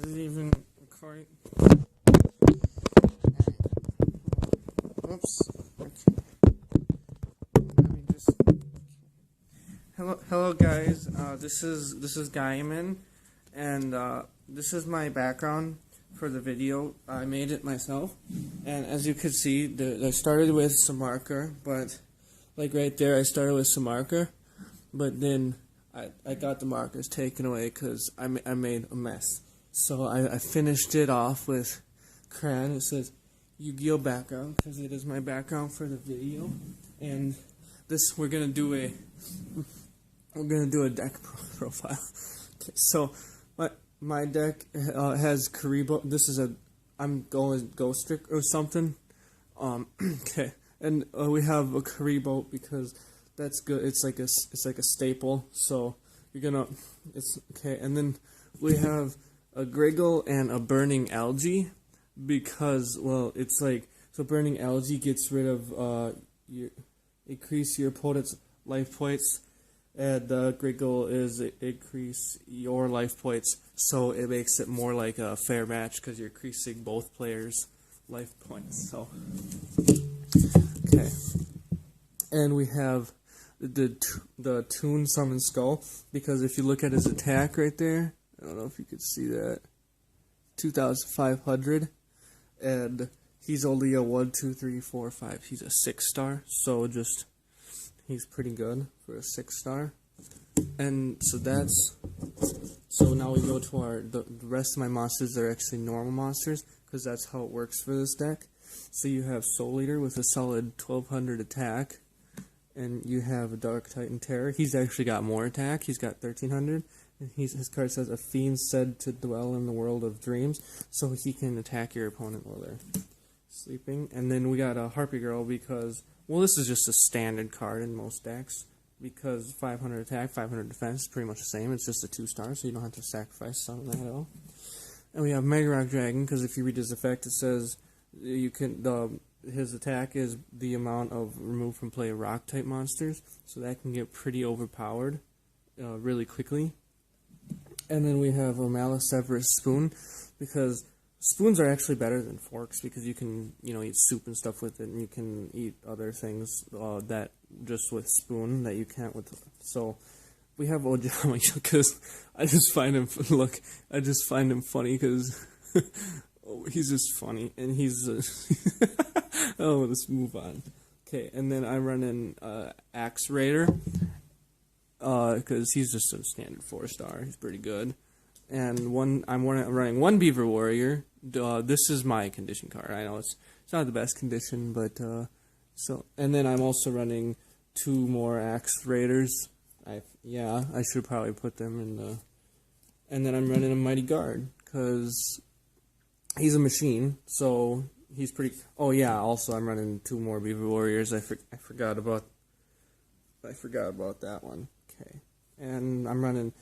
Is it even recording? Oops. Okay. Let me just. Hello, guys. This is Gaiman, and this is my background for the video. I made it myself, and as you can see, I started with some marker, but like right there, I started with some marker, but then I got the markers taken away because I made a mess. So I finished it off with crayon. It says Yu-Gi-Oh background because it is my background for the video. And this we're gonna do a deck profile. Okay, so my deck has Karibo. This is I'm going Ghost Trick or something. Okay, and we have a Karibo because that's good. It's like a staple. So it's okay. And then we have a Griggle and a Burning Algae because, well, it's like, so Burning Algae gets rid of increase your opponent's life points, and Griggle is increase your life points, so it makes it more like a fair match because you're increasing both players' life points. So okay, and we have the Toon Summon Skull because if you look at his attack right there, I don't know if you could see that, 2,500, and he's only a 1, 2, 3, 4, 5. He's a 6-star, so he's pretty good for a 6-star. And so now we go to the rest of my monsters are actually normal monsters because that's how it works for this deck. So you have Soul Eater with a solid 1,200 attack, and you have a Dark Titan Terror. He's actually got more attack. He's got 1,300. And his card says a fiend said to dwell in the world of dreams, so he can attack your opponent while they're sleeping. And then we got a Harpy Girl because, well, this is just a standard card in most decks because 500 attack, 500 defense is pretty much the same. It's just a 2-star, so you don't have to sacrifice something like that at all. And we have Mega Rock Dragon because if you read his effect, it says his attack is the amount of removed from play rock type monsters, so that can get pretty overpowered really quickly. And then we have a Maleseverus Spoon, because spoons are actually better than forks, because you can, eat soup and stuff with it, and you can eat other things that just with spoon that you can't with. So we have Ojama because I just find him funny because he's just funny, and he's oh, let's move on. Okay, and then I run in Axe Raider. Because he's just a standard 4-star. He's pretty good. And I'm running one Beaver Warrior. This is my condition card. I know it's not the best condition, but and then I'm also running 2 more Axe Raiders. I should probably put them in the. And then I'm running a Mighty Guard because he's a machine, so he's pretty. Oh yeah, also I'm running 2 more Beaver Warriors. I forgot about that one. Okay, and I'm running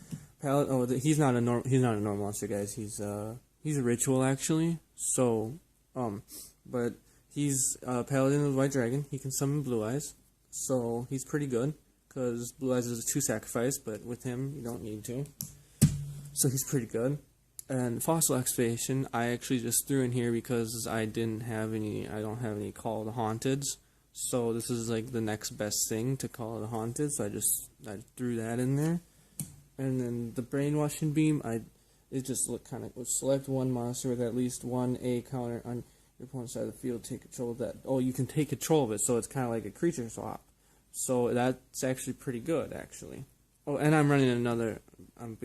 Pallet. Oh, he's not a normal monster, guys. He's a ritual actually. So, but he's Paladin of the White Dragon. He can summon Blue Eyes, so he's pretty good because Blue Eyes is a 2 sacrifice, but with him you don't need to. So he's pretty good. And Fossil Excavation, I actually just threw in here because I don't have any Call of the Haunteds. So this is like the next best thing to Call of the Haunted, so I threw that in there. And then the Brainwashing Beam, it just looked kind of, select one monster with at least 1 A counter on your opponent's side of the field, take control of that. Oh, you can take control of it, so it's kind of like a creature swap. So that's actually pretty good, actually. Oh, and I'm running I'm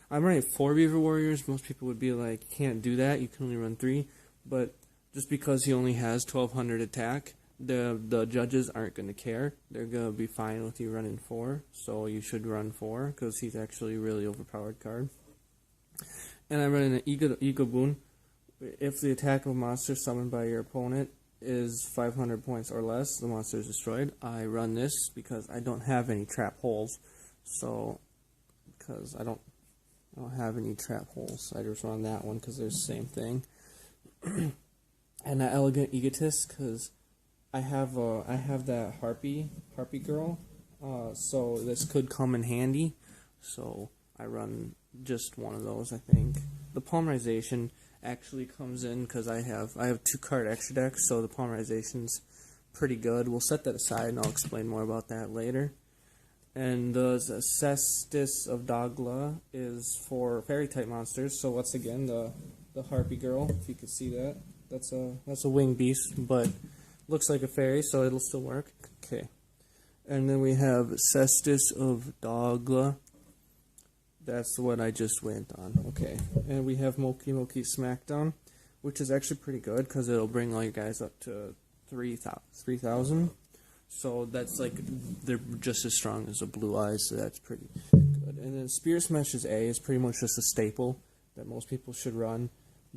running 4 Beaver Warriors. Most people would be like, you can't do that, you can only run 3. But just because he only has 1,200 attack, the judges aren't going to care. They're going to be fine with you running 4, so you should run 4 because he's actually a really overpowered card. And I'm running an Ego Boon. If the attack of a monster summoned by your opponent is 500 points or less, the monster is destroyed. I run this because I don't have any trap holes. So, because I don't have any trap holes, I just run that one because they're the same thing. And that Elegant Egotist because I have that Harpy Girl, so this could come in handy. So I run just one of those, I think. the polymerization actually comes in because I have 2-card extra decks, so the polymerization's pretty good. We'll set that aside, and I'll explain more about that later. And the Cestus of Dagla is for fairy type monsters. So once again, the harpy girl, if you can see that, that's a winged beast, but looks like a fairy, so it'll still work. Okay. And then we have Cestus of Dagla. That's what I just went on. Okay. And we have Moki Moki Smackdown, which is actually pretty good because it'll bring all you guys up to 3,000. So that's like, they're just as strong as the Blue Eyes, so that's pretty good. And then Spear Smash's A is pretty much just a staple that most people should run,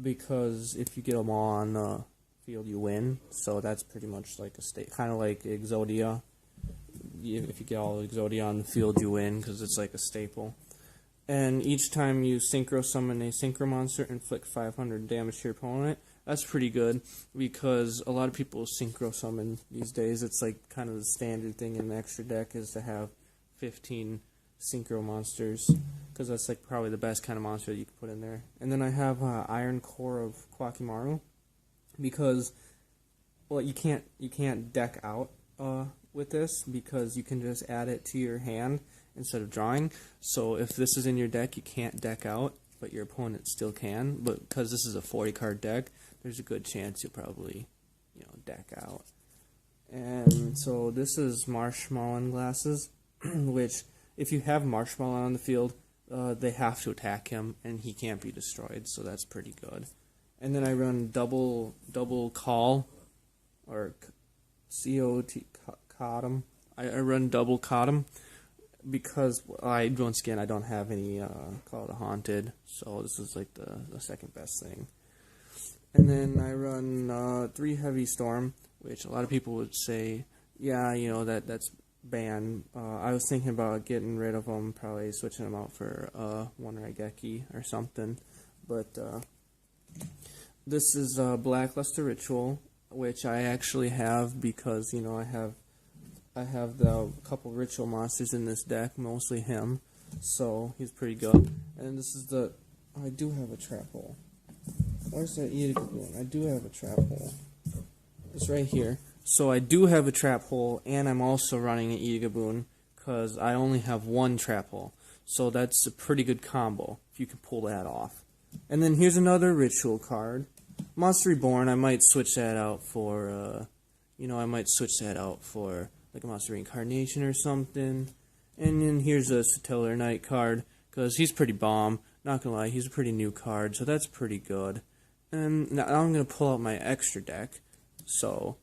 because if you get them all on the field, you win. So that's pretty much like a state, kind of like Exodia. If you get all Exodia on the field, you win, because it's like a staple. And each time you synchro summon a synchro monster, inflict 500 damage to your opponent. That's pretty good, because a lot of people synchro summon these days. It's like kind of the standard thing in the extra deck is to have 15 synchro monsters, because that's like probably the best kind of monster that you can put in there. And then I have Iron Core of Kwakimaru, because, well, you can't deck out with this, because you can just add it to your hand instead of drawing. So if this is in your deck, you can't deck out, but your opponent still can. But because this is a 40-card deck, there's a good chance you'll probably, deck out. And so this is Marshmallow Glasses, which, if you have Marshmallow on the field, they have to attack him, and he can't be destroyed, so that's pretty good. And then I run double call, or C-O-T, Cottom. I run double Cottom, because once again, I don't have any Call the Haunted, so this is like the second best thing. And then I run 3 Heavy Storm, which a lot of people would say, yeah, that's banned. I was thinking about getting rid of them, probably switching them out for 1 Raigeki or something. But this is Blackluster Ritual, which I actually have because, I have the couple ritual monsters in this deck, mostly him, so he's pretty good. And this is I do have a trap hole. Where's that yugioh? I do have a trap hole. It's right here. So I do have a trap hole, and I'm also running an yugioh because I only have 1 trap hole. So that's a pretty good combo if you can pull that off. And then here's another ritual card, Monster Reborn. I might switch that out for, like a Monster Reincarnation or something. And then here's a Satellar Knight card, because he's pretty bomb. Not gonna lie, he's a pretty new card, so that's pretty good. And now I'm gonna pull out my extra deck. So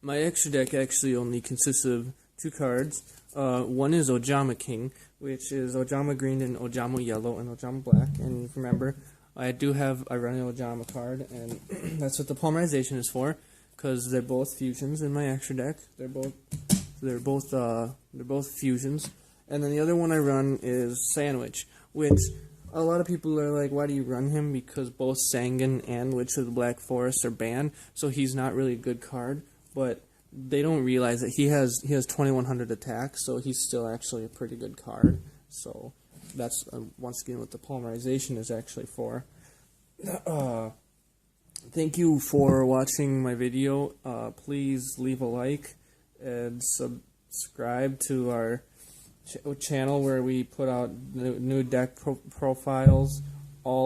my extra deck actually only consists of 2 cards. One is Ojama King, which is Ojama Green and Ojama Yellow and Ojama Black. And remember, I run an Ojama card, and that's what the polymerization is for, because they're both fusions in my extra deck. They're both fusions. And then the other one I run is Sandwich, which a lot of people are like, why do you run him? Because both Sangan and Witch of the Black Forest are banned, so he's not really a good card. But they don't realize that he has 2100 attack, so he's still actually a pretty good card. So that's once again what the polymerization is actually for. Thank you for watching my video. Please leave a like and subscribe to our channel where we put out new deck profiles,